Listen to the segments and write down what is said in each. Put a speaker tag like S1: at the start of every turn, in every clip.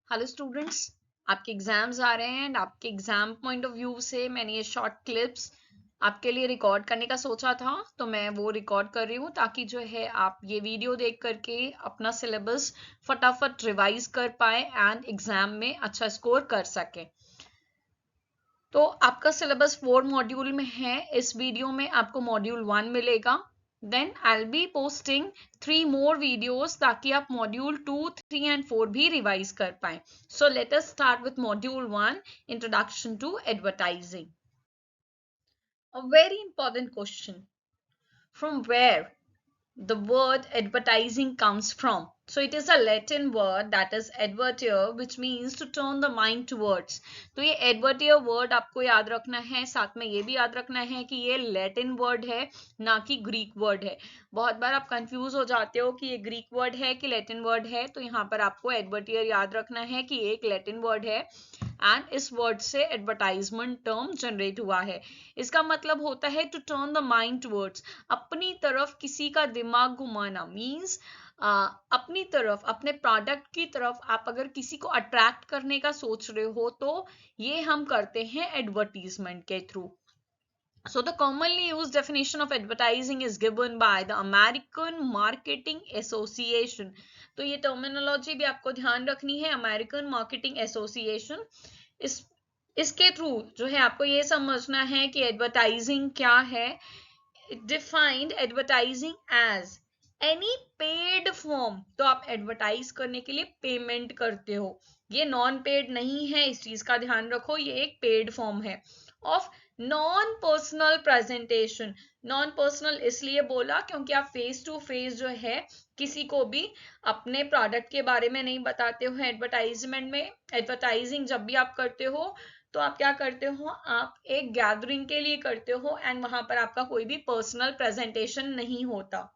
S1: Hello students, आपके exams आ रहे हैं एंड आपके एग्जाम पॉइंट ऑफ व्यू से मैंने ये शॉर्ट क्लिप्स आपके लिए रिकॉर्ड करने का सोचा था, तो मैं वो रिकॉर्ड कर रही हूँ ताकि जो है आप ये वीडियो देख करके अपना सिलेबस फटाफट रिवाइज कर पाए एंड एग्जाम में अच्छा स्कोर कर सके। तो आपका सिलेबस 4 मॉड्यूल में है। इस वीडियो में आपको मॉड्यूल 1 मिलेगा, then I will be posting 3 more videos ताकि आप मॉड्यूल 2, 3 एंड 4 भी रिवाइज कर पाए। So let us start with module 1, introduction to advertising. A very important question, from where the word advertising comes from. So it is a Latin word that is advertere, which means to turn the mind towards. तो ये advertere word आपको याद रखना है, साथ में ये भी याद रखना है कि ये लैटिन वर्ड है, ना कि ग्रीक वर्ड है। बहुत बार आप कंफ्यूज हो जाते हो कि ये ग्रीक वर्ड है कि लैटिन वर्ड है, तो यहाँ पर आपको advertere याद रखना है कि ये एक लैटिन वर्ड है एंड इस वर्ड से एडवर्टाइजमेंट टर्म जनरेट हुआ है। इसका मतलब होता है to turn the mind towards, अपनी तरफ किसी का दिमाग घुमाना। मीन्स अपनी तरफ, अपने प्रोडक्ट की तरफ आप अगर किसी को अट्रैक्ट करने का सोच रहे हो तो ये हम करते हैं एडवर्टीजमेंट के through. So the commonly used definition of advertising is given by the American Marketing Association. तो ये टर्मिनोलॉजी भी आपको ध्यान रखनी है, अमेरिकन मार्केटिंग एसोसिएशन। इस इसके थ्रू जो है आपको ये समझना है कि एडवर्टाइजिंग क्या है। Defined advertising as any paid form, तो आप एडवर्टाइज करने के लिए पेमेंट करते हो, ये नॉन पेड नहीं है, इस चीज का ध्यान रखो, ये एक पेड फॉर्म है। Of non personal presentation, non personal इसलिए बोला क्योंकि आप फेस टू फेस जो है किसी को भी अपने प्रोडक्ट के बारे में नहीं बताते हो एडवर्टाइजमेंट में। एडवर्टाइजिंग जब भी आप करते हो तो आप क्या करते हो, आप एक गैदरिंग के लिए करते हो एंड वहां पर आपका कोई भी पर्सनल प्रेजेंटेशन नहीं होता।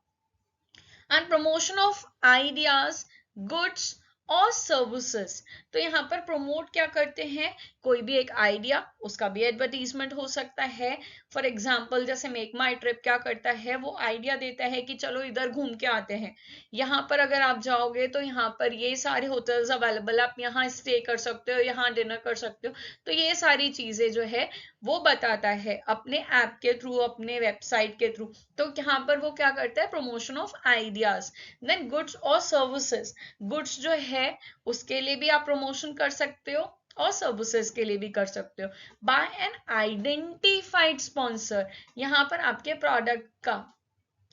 S1: And promotion of ideas, goods और सर्विसेज, तो यहाँ पर प्रमोट क्या करते हैं, कोई भी एक आइडिया, उसका भी एडवर्टीजमेंट हो सकता है। फॉर एग्जाम्पल जैसे मेक माई ट्रिप क्या करता है, वो आइडिया देता है कि चलो इधर घूम के आते हैं, यहाँ पर अगर आप जाओगे तो यहाँ पर ये सारे होटल्स अवेलेबल, आप यहाँ स्टे कर सकते हो, यहाँ डिनर कर सकते हो। तो ये सारी चीजें जो है वो बताता है अपने ऐप के थ्रू, अपने वेबसाइट के थ्रू। तो यहाँ पर वो क्या करता है, promotion of ideas. Then goods और सर्विसेज, गुड्स जो है उसके लिए भी आप प्रमोशन कर सकते हो और सर्विसेज के लिए भी कर सकते हो। बाय एन आइडेंटिफाइड स्पॉन्सर, यहाँ पर आपके प्रोडक्ट का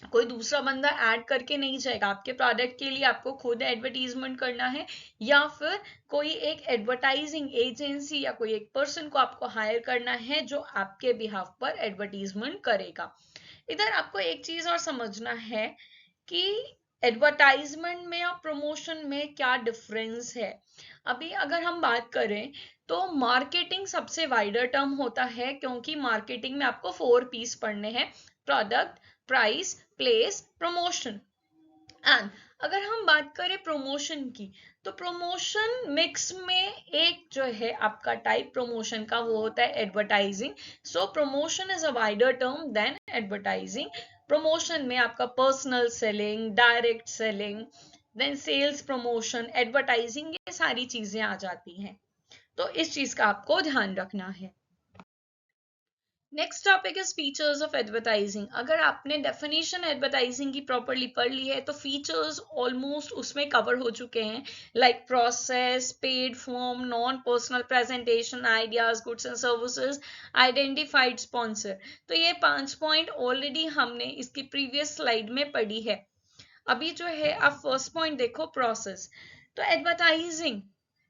S1: कोई दूसरा बंदा ऐड करके नहीं जाएगा, आपके प्रोडक्ट के लिए आपको खुद एडवर्टीजमेंट करना है, या फिर कोई एक एडवर्टाइजिंग एजेंसी या कोई एक पर्सन को आपको हायर करना है जो आपके बिहाफ पर एडवर्टीजमेंट करेगा। इधर आपको एक चीज और समझना है कि एडवर्टाइजमेंट में और प्रमोशन में क्या डिफरेंस है। अभी अगर हम बात करें तो मार्केटिंग सबसे वाइडर टर्म होता है, क्योंकि मार्केटिंग में आपको 4 पीस पढ़ने हैं, product, price, place, promotion. And अगर हम बात करें प्रमोशन की, तो प्रमोशन मिक्स में एक जो है आपका टाइप प्रमोशन का वो होता है advertising. So promotion is a wider term than advertising. Promotion में आपका personal selling, direct selling, then sales promotion, advertising, ये सारी चीजें आ जाती हैं। तो इस चीज का आपको ध्यान रखना है। Next topic is features of advertising. अगर आपने डेफिनेशन एडवर्टाइजिंग की प्रॉपरली पढ़ ली है तो फीचर्स ऑलमोस्ट उसमें कवर हो चुके हैं, like process, paid form, non personal presentation, ideas, goods and services, identified sponsor. तो ये 5 पॉइंट ऑलरेडी हमने इसकी प्रीवियस स्लाइड में पढ़ी है। अभी जो है आप फर्स्ट पॉइंट देखो, प्रोसेस। तो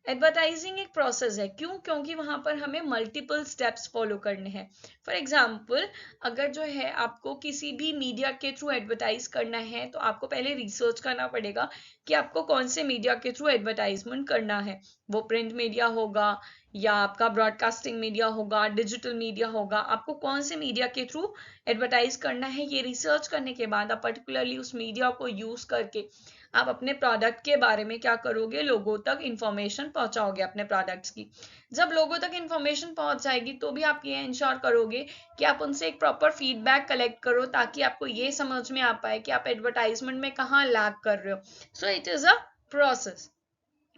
S1: एडवर्टाइजिंग एक प्रोसेस है, क्यों, क्योंकि वहां पर हमें मल्टीपल स्टेप्स फॉलो करने हैं। फॉर एग्जाम्पल अगर जो है आपको किसी भी मीडिया के थ्रू एडवर्टाइज करना है तो आपको पहले रिसर्च करना पड़ेगा कि आपको कौन से मीडिया के थ्रू एडवर्टाइजमेंट करना है। वो प्रिंट मीडिया होगा या आपका ब्रॉडकास्टिंग मीडिया होगा, डिजिटल मीडिया होगा, आपको कौन से मीडिया के थ्रू एडवर्टाइज करना है, ये रिसर्च करने के बाद आप पर्टिकुलरली उस मीडिया को यूज करके आप अपने प्रोडक्ट के बारे में क्या करोगे, लोगों तक इंफॉर्मेशन पहुंचाओगे अपने प्रोडक्ट्स की। जब लोगों तक इंफॉर्मेशन पहुंच जाएगी तो भी आप ये इंश्योर करोगे कि आप उनसे एक प्रॉपर फीडबैक कलेक्ट करो, ताकि आपको ये समझ में आ पाए कि आप एडवर्टाइजमेंट में कहाँ लैग कर रहे हो। So it is a process.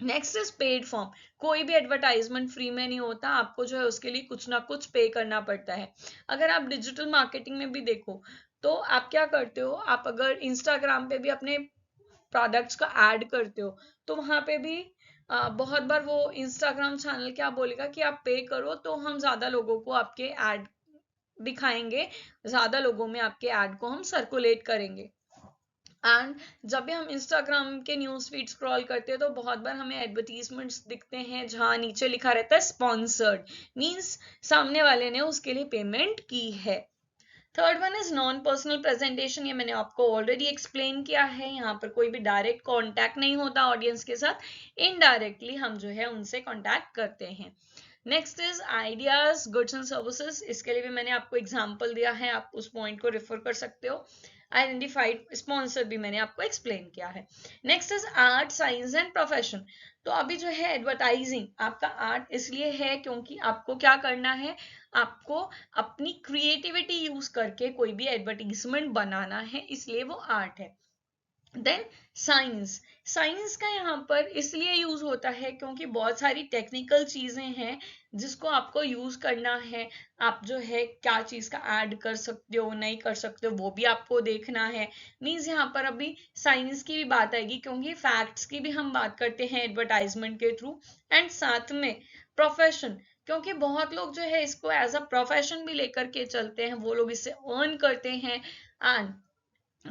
S1: Next is paid form. कोई भी एडवर्टाइजमेंट फ्री में नहीं होता, आपको जो है उसके लिए कुछ ना कुछ पे करना पड़ता है। अगर आप डिजिटल मार्केटिंग में भी देखो तो आप क्या करते हो, आप अगर इंस्टाग्राम पे भी अपने प्रोडक्ट्स का ऐड करते हो तो वहां पे भी बहुत बार वो इंस्टाग्राम चैनल क्या बोलेगा कि आप पे करो तो हम ज्यादा लोगों को आपके ऐड दिखाएंगे, ज्यादा लोगों में आपके ऐड को हम सर्कुलेट करेंगे। एंड जब भी हम इंस्टाग्राम के न्यूज फीड स्क्रॉल करते हैं तो बहुत बार हमें एडवर्टीजमेंट्स दिखते हैं जहां नीचे लिखा रहता है स्पॉन्सर्ड, मींस सामने वाले ने उसके लिए पेमेंट की है। Third one is non personal presentation. ये मैंने आपको ऑलरेडी एक्सप्लेन किया है, यहाँ पर कोई भी डायरेक्ट कांटेक्ट नहीं होता ऑडियंस के साथ, इनडायरेक्टली हम जो है उनसे कांटेक्ट करते हैं। Next is ideas goods and services. इसके लिए भी मैंने आपको एग्जांपल दिया है, आप उस पॉइंट को रेफर कर सकते हो। आइडेंटिफाइड स्पॉन्सर भी मैंने आपको एक्सप्लेन किया है। Next is art science and profession. तो अभी जो है एडवर्टाइजिंग आपका आर्ट इसलिए है क्योंकि आपको क्या करना है, आपको अपनी क्रिएटिविटी यूज करके कोई भी एडवर्टीजमेंट बनाना है, इसलिए वो आर्ट है। देन साइंस, साइंस का यहाँ पर इसलिए यूज होता है क्योंकि बहुत सारी टेक्निकल चीजें हैं जिसको आपको यूज करना है। आप जो है क्या चीज का ऐड कर सकते हो नहीं कर सकते हो वो भी आपको देखना है। मीन्स यहाँ पर अभी साइंस की भी बात आएगी क्योंकि फैक्ट्स की भी हम बात करते हैं एडवर्टाइजमेंट के थ्रू। एंड साथ में प्रोफेशन, क्योंकि बहुत लोग जो है इसको एज अ प्रोफेशन भी लेकर के चलते हैं, वो लोग इससे अर्न करते हैं। एंड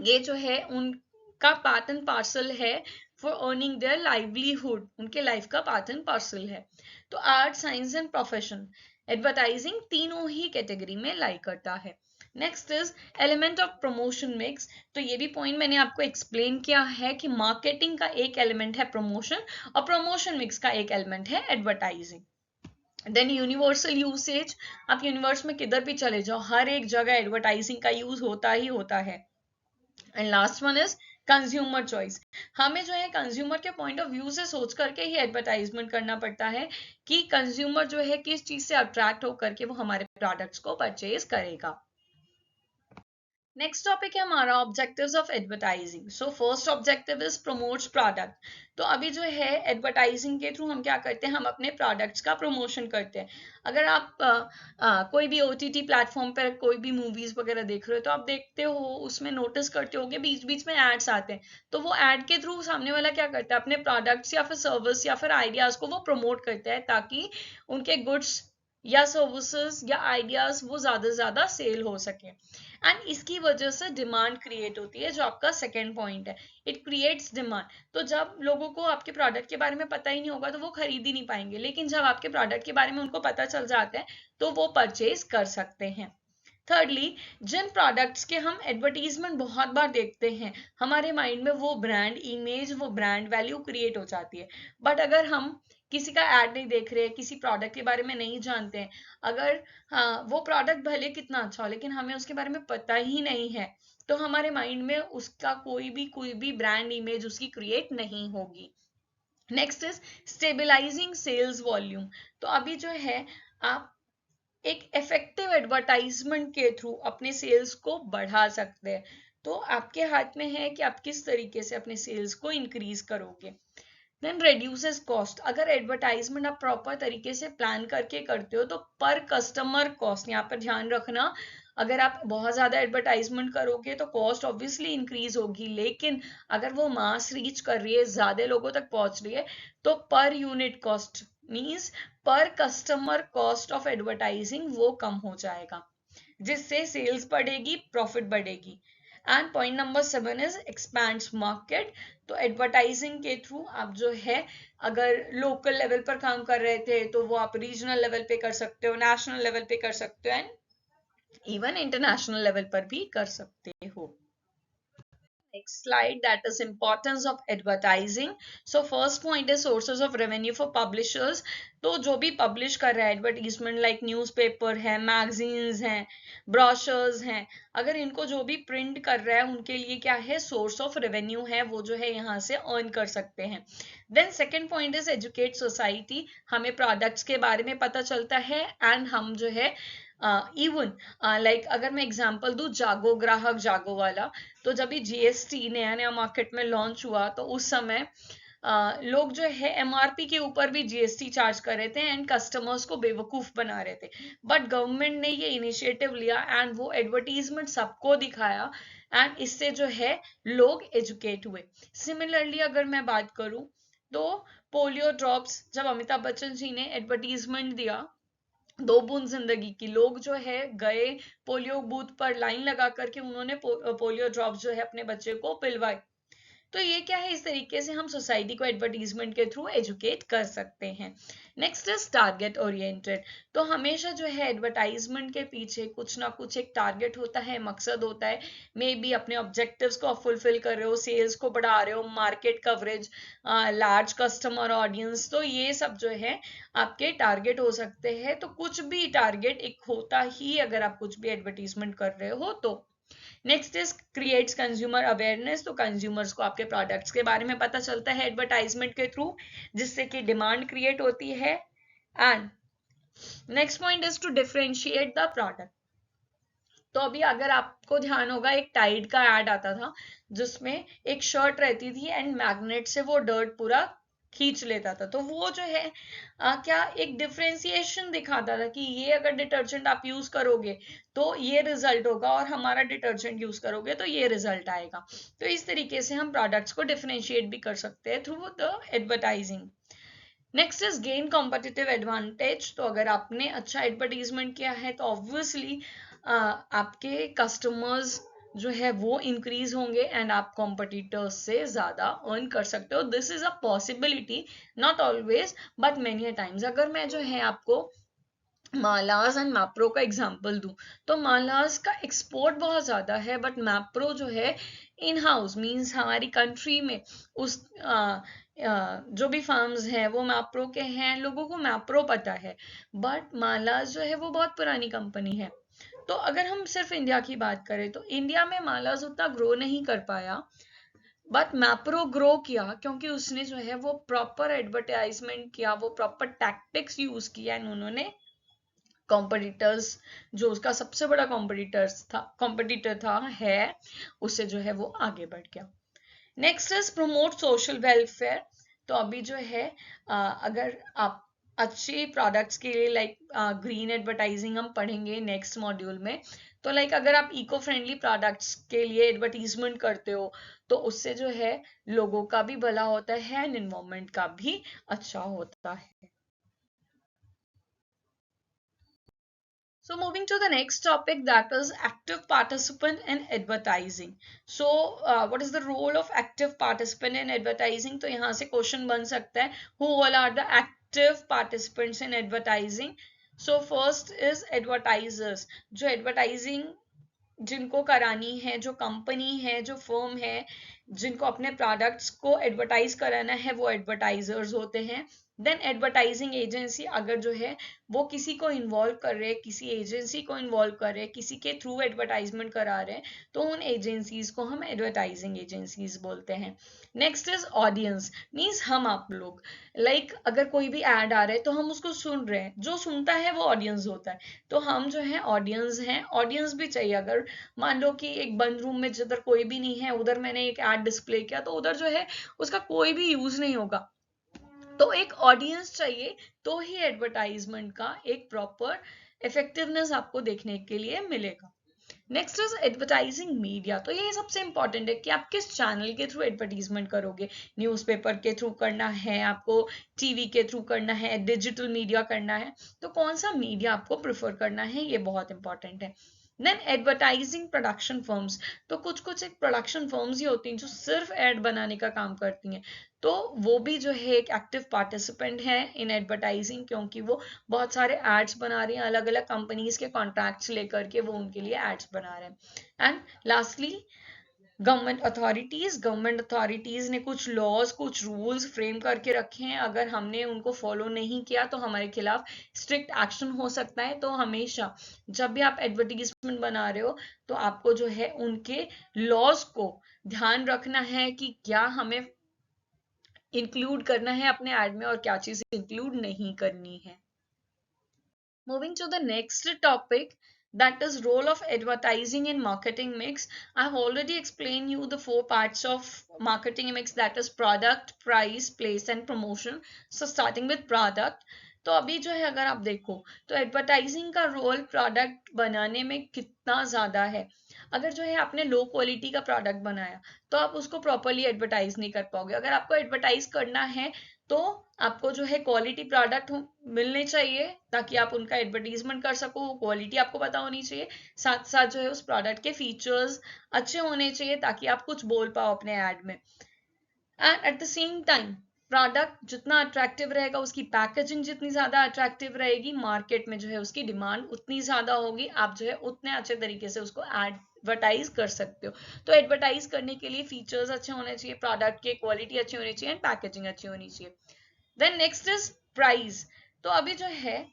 S1: ये जो है उनका पार्ट एंड पार्सल है फॉर अर्निंग देयर लाइवलीहुड, उनके लाइफ का पार्ट एंड पार्सल है। तो art science and profession, advertising तीनों ही कैटेगरी में लाई करता है। Next is element of promotion mix. तो ये भी पॉइंट मैंने आपको एक्सप्लेन किया है कि मार्केटिंग का एक एलिमेंट है प्रमोशन और प्रमोशन मिक्स का एक एलिमेंट है एडवर्टाइजिंग। देन यूनिवर्सल यूसेज, आप यूनिवर्स में किधर भी चले जाओ हर एक जगह एडवर्टाइजिंग का यूज होता ही होता है। And last one is consumer choice. हमें जो है कंज्यूमर के पॉइंट ऑफ व्यू से सोच करके ही एडवर्टाइजमेंट करना पड़ता है कि कंज्यूमर जो है किस चीज से अट्रैक्ट होकर के वो हमारे प्रोडक्ट्स को परचेज करेगा। नेक्स्ट टॉपिक है हमारा objectives of advertising. So first objective is promotes product. तो अभी जो है एडवर्टाइजिंग के थ्रू हम क्या करते हैं, हम अपने प्रोडक्ट्स का प्रमोशन करते हैं। अगर आप कोई भी ओटीटी प्लेटफॉर्म पर कोई भी मूवीज वगैरह देख रहे हो तो आप देखते हो उसमें नोटिस करते होगे बीच बीच में एड्स आते हैं। तो वो एड के थ्रू सामने वाला क्या करता है, अपने प्रोडक्ट्स या फिर सर्विस या फिर आइडियाज को वो प्रमोट करता है ताकि उनके गुड्स या सर्विसेज या आइडियाज वो ज्यादा से ज्यादा सेल हो सके। एंड इसकी वजह से डिमांड क्रिएट होती है, जो आपका सेकेंड पॉइंट है, इट क्रिएट्स डिमांड। तो जब लोगों को आपके प्रोडक्ट के बारे में पता ही नहीं होगा तो वो खरीद ही नहीं पाएंगे, लेकिन जब आपके प्रोडक्ट के बारे में उनको पता चल जाता है तो वो परचेज कर सकते हैं। थर्डली, जिन प्रोडक्ट्स के हम एडवर्टीजमेंट बहुत बार देखते हैं हमारे माइंड में वो ब्रांड इमेज वो ब्रांड वैल्यू क्रिएट हो जाती है। बट अगर हम किसी का ऐड नहीं देख रहे, किसी प्रोडक्ट के बारे में नहीं जानते हैं, अगर हाँ वो प्रोडक्ट भले कितना अच्छा हो लेकिन हमें उसके बारे में पता ही नहीं है, तो हमारे माइंड में उसका कोई भी ब्रांड इमेज उसकी क्रिएट नहीं होगी। Next is stabilising sales volume. तो अभी जो है आप एक इफेक्टिव एडवर्टाइजमेंट के थ्रू अपने सेल्स को बढ़ा सकते हैं। तो आपके हाथ में है कि आप किस तरीके से अपने सेल्स को इंक्रीज करोगे। Then reduces cost. अगर एडवर्टाइजमेंट आप प्रॉपर तरीके से प्लान करके करते हो तो पर कस्टमर कॉस्ट, यहाँ पर ध्यान रखना, अगर आप बहुत ज्यादा एडवर्टाइजमेंट करोगे तो कॉस्ट ऑब्वियसली इंक्रीज होगी, लेकिन अगर वो मास रीच कर रही है, ज्यादा लोगों तक पहुंच रही है, तो पर यूनिट कॉस्ट मीन्स पर कस्टमर कॉस्ट ऑफ एडवर्टाइजिंग वो कम हो जाएगा, जिससे सेल्स बढ़ेगी, प्रॉफिट बढ़ेगी। And point number 7 is expands market. तो एडवर्टाइजिंग के थ्रू आप जो है अगर लोकल लेवल पर काम कर रहे थे तो वो आप रीजनल लेवल पे कर सकते हो, नेशनल लेवल पे कर सकते हो एंड इवन इंटरनेशनल लेवल पर भी कर सकते हो। Next slide, that is importance of advertising. So first point is sources of revenue for publishers. तो जो भी पब्लिश कर रहा है एडवर्टीजमेंट, लाइक न्यूज़पेपर है, मैगजीन्स हैं, ब्रोशर्स हैं, अगर इनको जो भी प्रिंट कर रहा है उनके लिए क्या है, सोर्स ऑफ रेवेन्यू है, वो जो है यहाँ से अर्न कर सकते हैं। Then second point is educate society. हमें प्रोडक्ट्स के बारे में पता चलता है एंड हम जो है इवन लाइक अगर मैं एग्जांपल दूं जागो ग्राहक जागो वाला, तो जब भी जीएसटी नया नया मार्केट में लॉन्च हुआ तो उस समय लोग जो है एमआरपी के ऊपर भी जीएसटी चार्ज कर रहे थे एंड कस्टमर्स को बेवकूफ बना रहे थे, बट गवर्नमेंट ने ये इनिशिएटिव लिया एंड वो एडवर्टीजमेंट सबको दिखाया एंड इससे जो है लोग एजुकेट हुए। सिमिलरली अगर मैं बात करूं तो पोलियो ड्रॉप्स, जब अमिताभ बच्चन जी ने एडवर्टीजमेंट दिया 2 बूंद जिंदगी की, लोग जो है गए पोलियो बूथ पर लाइन लगा करके उन्होंने पोलियो ड्रॉप्स जो है अपने बच्चे को पिलवाए। तो ये क्या है, इस तरीके से हम सोसाइटी को एडवर्टीजमेंट के थ्रू एजुकेट कर सकते हैं। Next is target oriented. तो हमेशा जो है एडवर्टाइजमेंट के पीछे कुछ ना कुछ एक टारगेट होता है, मकसद होता है। मे बी अपने ऑब्जेक्टिव्स को आप फुलफिल कर रहे हो, सेल्स को बढ़ा रहे हो, market coverage, large customer audience, तो ये सब जो है आपके टारगेट हो सकते हैं। तो कुछ भी टारगेट एक होता ही अगर आप कुछ भी एडवर्टीजमेंट कर रहे हो तो। Next is creates consumer awareness. तो कंज्यूमर्स को आपके प्रोडक्ट्स के बारे में पता चलता है एडवर्टाइजमेंट के थ्रू, जिससे कि डिमांड क्रिएट होती है। And next point is to differentiate the product. तो अभी अगर आपको ध्यान होगा, एक टाइड का एड आता था जिसमें एक शर्ट रहती थी एंड मैग्नेट से वो डर्ट पूरा खींच लेता था। तो वो जो है क्या एक डिफरेंशिएशन दिखाता था कि ये अगर डिटर्जेंट आप यूज करोगे तो ये रिजल्ट होगा, और हमारा डिटर्जेंट यूज करोगे तो ये रिजल्ट आएगा। तो इस तरीके से हम प्रोडक्ट्स को डिफरेंशिएट भी कर सकते हैं through the advertising. Next is gain competitive advantage. तो अगर आपने अच्छा एडवर्टीजमेंट किया है तो ऑब्वियसली आपके कस्टमर्स जो है वो इंक्रीज होंगे एंड आप कॉम्पिटिटर्स से ज्यादा अर्न कर सकते हो। This is a possibility, not always but many times. अगर मैं जो है आपको मालाज एंड मैप्रो का एग्जांपल दूं, तो मालाज का एक्सपोर्ट बहुत ज्यादा है, बट मैप्रो जो है इन हाउस मींस हमारी कंट्री में उस जो भी फार्म्स हैं वो मैप्रो के हैं, लोगों को मैप्रो पता है, बट मालाज जो है वो बहुत पुरानी कंपनी है। तो अगर हम सिर्फ इंडिया की बात करें तो इंडिया में मालाज उतना ग्रो नहीं कर पाया, बट मैप्रो ग्रो किया क्योंकि उसने जो है वो प्रॉपर एडवर्टाइजमेंट किया, वो प्रॉपर टैक्टिक्स यूज किया एंड उन्होंने कॉम्पिटिटर्स, जो उसका सबसे बड़ा कॉम्पिटिटर था है, उससे जो है वो आगे बढ़ गया। Next is promote social welfare. तो अभी जो है अगर आप अच्छे प्रोडक्ट्स के लिए लाइक ग्रीन एडवर्टाइजिंग हम पढ़ेंगे नेक्स्ट मॉड्यूल में। तो लाइक अगर आप इको फ्रेंडली प्रोडक्ट्स के लिए एडवर्टीजमेंट करते हो तो उससे जो है लोगों का भी भला होता है एंड एनवायरमेंट का भी अच्छा होता है। So moving to the next topic, that is active participant in advertising. So what is the role of active participant in advertising? तो यहाँ से question बन सकता है, who all are the active participants in advertising? So first is advertisers, जो advertising जिनको करानी है, जो कंपनी है, जो फर्म है, जिनको अपने प्रोडक्ट्स को एडवर्टाइज कराना है, वो एडवर्टाइजर्स होते हैं। देन एडवर्टाइजिंग एजेंसी, अगर जो है वो किसी को इन्वॉल्व कर रहे हैं, किसी एजेंसी को इन्वॉल्व कर रहे हैं, किसी के थ्रू एडवर्टाइजमेंट करा रहे हैं, तो उन एजेंसीज को हम एडवर्टाइजिंग एजेंसीज बोलते हैं। नेक्स्ट इज ऑडियंस, मीन्स हम आप लोग, लाइक अगर कोई भी एड आ रहा है तो हम उसको सुन रहे हैं, जो सुनता है वो ऑडियंस होता है, तो हम जो है ऑडियंस हैं। ऑडियंस भी चाहिए, अगर मान लो कि एक बंद रूम में जिधर कोई भी नहीं है उधर मैंने एक एड डिस्प्ले किया तो उधर जो है उसका कोई भी यूज नहीं होगा, तो एक ऑडियंस चाहिए, तो ही एडवर्टाइजमेंट का एक प्रॉपर इफेक्टिवनेस आपको देखने के लिए मिलेगा। Next is advertising media. तो ये सबसे इंपॉर्टेंट है कि आप किस चैनल के थ्रू एडवर्टीजमेंट करोगे। न्यूज़पेपर के थ्रू करना है आपको, टीवी के थ्रू करना है, डिजिटल मीडिया करना है, तो कौन सा मीडिया आपको प्रेफर करना है, ये बहुत इंपॉर्टेंट है। Then advertising production firms. तो कुछ कुछ एक प्रोडक्शन फर्म्स ही होती हैं जो सिर्फ एड बनाने का काम करती हैं, तो वो भी जो है एक एक्टिव पार्टिसिपेंट है इन एडवर्टाइजिंग, क्योंकि वो बहुत सारे एड्स बना रही हैं, अलग अलग कंपनीज के कॉन्ट्रैक्ट्स लेकर के वो उनके लिए एड्स बना रहे हैं। एंड लास्टली गवर्नमेंट अथॉरिटीज ने कुछ लॉज, कुछ रूल्स फ्रेम करके रखे हैं, अगर हमने उनको फॉलो नहीं किया तो हमारे खिलाफ स्ट्रिक्ट एक्शन हो सकता है। तो हमेशा जब भी आप एडवर्टीजमेंट बना रहे हो तो आपको जो है उनके लॉज को ध्यान रखना है कि क्या हमें इंक्लूड करना है अपने एड में और क्या चीज इंक्लूड नहीं करनी है। Moving to the next topic, That is role of advertising in marketing mix. I have already explained you the 4 parts of marketing mix, that is product, price, place and promotion. So starting with product, तो अभी जो है अगर आप देखो तो advertising का role product बनाने में कितना ज्यादा है। अगर जो है आपने लो क्वालिटी का प्रोडक्ट बनाया तो आप उसको प्रॉपरली एडवर्टाइज नहीं कर पाओगे। अगर आपको एडवर्टाइज करना है तो आपको जो है क्वालिटी प्रोडक्ट मिलने चाहिए ताकि आप उनका एडवर्टीजमेंट कर सको, क्वालिटी आपको पता होनी चाहिए, साथ साथ जो है उस प्रोडक्ट के फीचर्स अच्छे होने चाहिए ताकि आप कुछ बोल पाओ अपने ऐड में। And at the same time product जितना अट्रैक्टिव रहेगा, उसकी पैकेजिंग जितनी ज्यादा अट्रैक्टिव रहेगी, मार्केट में जो है उसकी डिमांड उतनी ज्यादा होगी, आप जो है उतने अच्छे तरीके से उसको एडवर्टाइज कर सकते हो। तो एडवर्टाइज करने के लिए फीचर्स अच्छे होने चाहिए, प्रोडक्ट की क्वालिटी अच्छी होनी चाहिए एंड पैकेजिंग अच्छी होनी चाहिए। Then next is price. तो अभी जो है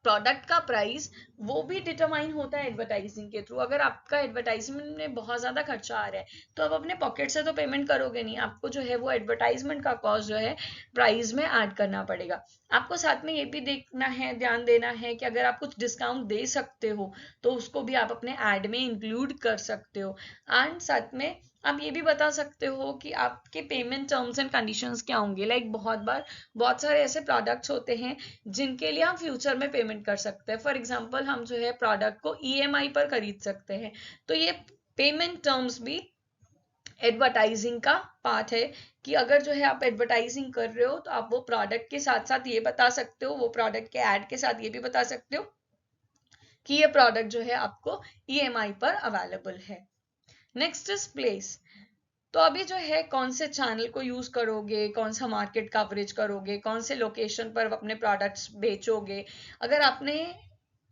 S1: प्रोडक्ट का प्राइस वो भी डिटरमाइन होता है एडवर्टाइजिंग के थ्रू। अगर आपका एडवर्टाइजमेंट में बहुत ज्यादा खर्चा आ रहा है तो आप अपने पॉकेट से तो पेमेंट करोगे नहीं, आपको जो है वो एडवर्टाइजमेंट का कॉस्ट जो है प्राइस में ऐड करना पड़ेगा। आपको साथ में ये भी देखना है, ध्यान देना है कि अगर आप कुछ डिस्काउंट दे सकते हो तो उसको भी आप अपने ऐड में इंक्लूड कर सकते हो। एंड साथ में आप ये भी बता सकते हो कि आपके पेमेंट टर्म्स एंड कंडीशंस क्या होंगे। लाइक बहुत बार बहुत सारे ऐसे प्रोडक्ट्स होते हैं जिनके लिए हम फ्यूचर में पेमेंट कर सकते हैं। फॉर एग्जांपल हम जो है प्रोडक्ट को ईएमआई पर खरीद सकते हैं, तो ये पेमेंट टर्म्स भी एडवर्टाइजिंग का पार्ट है कि अगर जो है आप एडवर्टाइजिंग कर रहे हो तो आप वो प्रोडक्ट के साथ साथ ये बता सकते हो, वो प्रोडक्ट के ऐड के साथ ये भी बता सकते हो कि ये प्रोडक्ट जो है आपको ईएमआई पर अवेलेबल है। Next is place. तो अभी जो है कौन से चैनल को यूज करोगे, कौन सा मार्केट कवरेज करोगे, कौन से लोकेशन पर अपने प्रोडक्ट्स बेचोगे। अगर आपने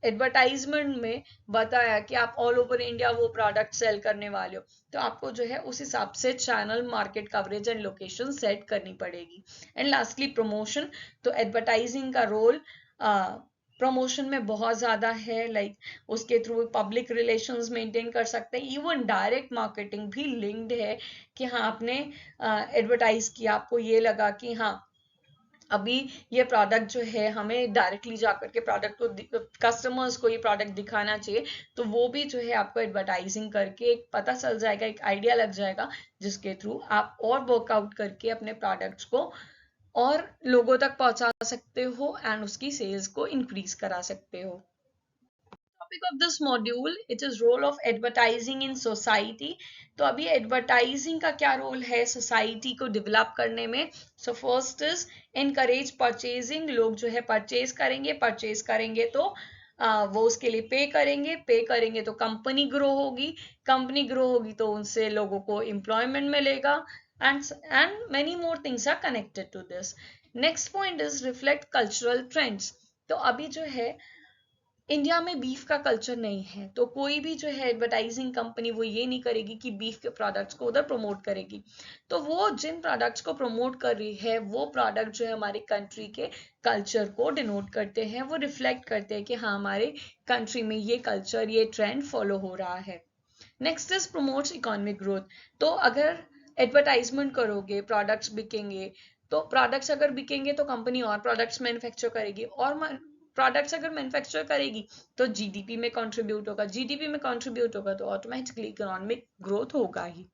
S1: एडवर्टाइजमेंट में बताया कि आप ऑल ओवर इंडिया वो प्रोडक्ट सेल करने वाले हो तो आपको जो है उस हिसाब से channel, market coverage and location set करनी पड़ेगी। And lastly promotion. तो एडवर्टाइजिंग का रोल प्रमोशन में बहुत ज्यादा है। लाइक उसके थ्रू पब्लिक रिलेशंस मेंटेन कर सकते हैं, इवन डायरेक्ट मार्केटिंग भी लिंक्ड है कि हाँ आपने एडवर्टाइज किया, आपको ये लगा कि हाँ अभी ये प्रोडक्ट जो है हमें डायरेक्टली जाकर के प्रोडक्ट को, कस्टमर्स को ये प्रोडक्ट दिखाना चाहिए, तो वो भी जो है आपको एडवर्टाइजिंग करके एक पता चल जाएगा, एक आइडिया लग जाएगा जिसके थ्रू आप और वर्कआउट करके अपने प्रोडक्ट्स को और लोगों तक पहुंचा सकते हो एंड उसकी सेल्स को इंक्रीज करा सकते हो। Topic of this module, it is role of advertising in society। तो अभी एडवर्टाइजिंग का क्या रोल है सोसाइटी को डेवलप करने में। So first is encourage purchasing. लोग जो है परचेज करेंगे तो वो उसके लिए पे करेंगे तो कंपनी ग्रो होगी तो उनसे लोगों को एम्प्लॉयमेंट मिलेगा and many more things are connected to this. Next point is reflect cultural trends. तो अभी जो है इंडिया में बीफ का कल्चर नहीं है, तो कोई भी जो है एडवर्टाइजिंग कंपनी वो ये नहीं करेगी कि बीफ के प्रोडक्ट्स को उधर प्रमोट करेगी। तो वो जिन प्रोडक्ट्स को प्रमोट कर रही है वो प्रोडक्ट जो है हमारी कंट्री के कल्चर को डिनोट करते हैं, वो रिफ्लेक्ट करते हैं कि हाँ हमारे कंट्री में ये कल्चर, ये ट्रेंड फॉलो हो रहा है। Next is promotes economic growth. तो अगर एडवर्टाइजमेंट करोगे, प्रोडक्ट्स बिकेंगे, तो प्रोडक्ट्स अगर बिकेंगे तो कंपनी और प्रोडक्ट्स मैन्युफैक्चर करेगी, और प्रोडक्ट्स अगर मैन्युफैक्चर करेगी तो जीडीपी में कंट्रीब्यूट होगा, जीडीपी में कंट्रीब्यूट होगा तो ऑटोमेटिकली इकोनॉमिक ग्रोथ होगा ही।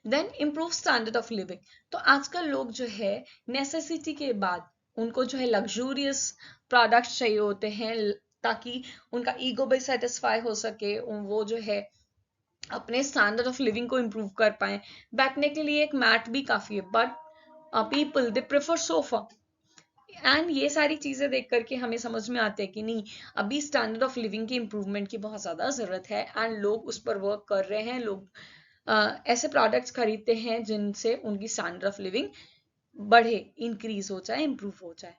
S1: Then improve standard of living. तो आजकल लोग जो है नेसेसिटी के बाद उनको जो है लग्जूरियस प्रोडक्ट्स चाहिए होते हैं ताकि उनका ईगो भी सेटिस्फाई हो सके, वो जो है अपने स्टैंडर्ड ऑफ लिविंग को इम्प्रूव कर पाए। बैठने के लिए एक मैट भी काफी है, but people they prefer sofa. And ये सारी चीजें देख करके हमें समझ में आते हैं कि नहीं, अभी स्टैंडर्ड ऑफ लिविंग की इम्प्रूवमेंट की बहुत ज्यादा जरूरत है एंड लोग उस पर वर्क कर रहे हैं। लोग ऐसे प्रोडक्ट्स खरीदते हैं जिनसे उनकी स्टैंडर्ड ऑफ लिविंग बढ़े, इंक्रीज हो जाए, इम्प्रूव हो जाए।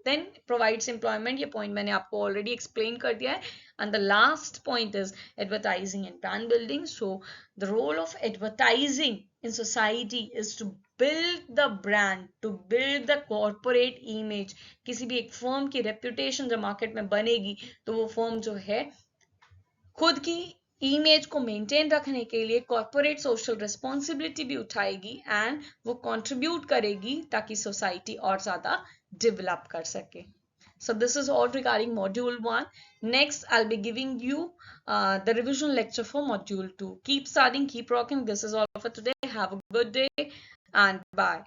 S1: देन प्रोवाइड्स एम्प्लॉयमेंट, ये पॉइंट मैंने आपको ऑलरेडी एक्सप्लेन कर दिया है। And the last point is advertising and brand building. So the role of advertising in society is to build the brand, to build the corporate image। किसी भी एक firm की रेप्यूटेशन जब मार्केट में बनेगी तो वो फर्म जो है खुद की इमेज को मेंटेन रखने के लिए कॉर्पोरेट सोशल रिस्पॉन्सिबिलिटी भी उठाएगी एंड वो कंट्रीब्यूट करेगी ताकि सोसाइटी और ज्यादा डेवलप कर सके। So this is all regarding module 1. Next, I'll be giving you the revision lecture for module 2. Keep studying, keep rocking. This is all for today. Have a good day and bye.